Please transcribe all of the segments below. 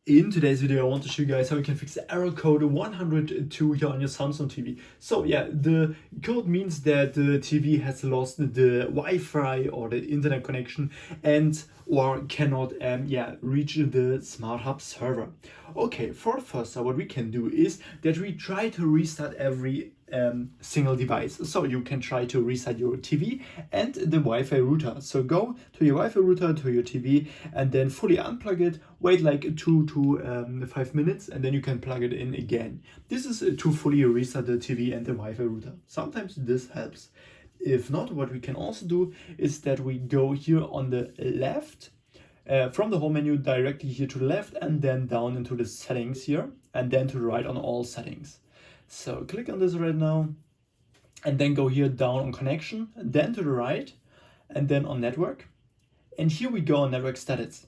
In today's video, I want to show you guys how you can fix the error code 102 here on your Samsung TV. So yeah, the code means that the TV has lost the Wi-Fi or the internet connection and or cannot reach the Smart Hub server. Okay, for the first step, what we can do is that we try to restart every single device. So you can try to reset your TV and the Wi-Fi router. So go to your Wi-Fi router, to your TV, and then fully unplug it, wait like 2 to 5 minutes, and then you can plug it in again. This is to fully reset the TV and the Wi-Fi router. Sometimes this helps. If not, what we can also do is that we go here on the left, from the home menu directly here to the left, and then down into the settings here, and then to the right on all settings. So click on this right now, and then go here down on connection, then to the right, and then on network. And here we go on network status.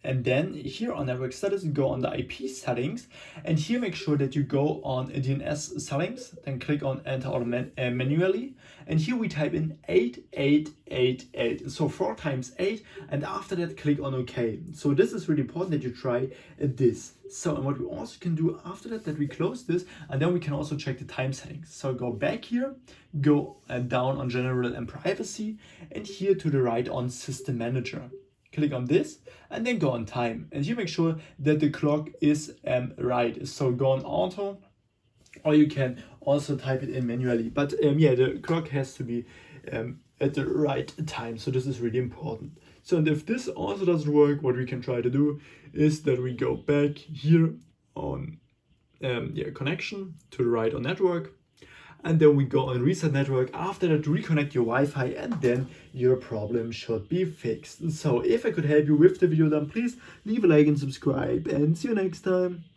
And then here on network status, go on the IP settings, and here make sure that you go on DNS settings, then click on enter manually, and here we type in 8888, so 4 times 8, and after that click on OK. So this is really important that you try this. So and what we also can do after that we close this, and then we can also check the time settings. So go back here, go down on general and privacy, and here to the right on system manager. Click on this and then go on time, and here make sure that the clock is right. So go on auto, or you can also type it in manually, but the clock has to be at the right time. So this is really important. So and if this also doesn't work, what we can try to do is that we go back here on connection, to the right on network, and then we go on reset network. After that, reconnect your Wi-Fi, and then your problem should be fixed. So if I could help you with the video, then please leave a like and subscribe, and see you next time.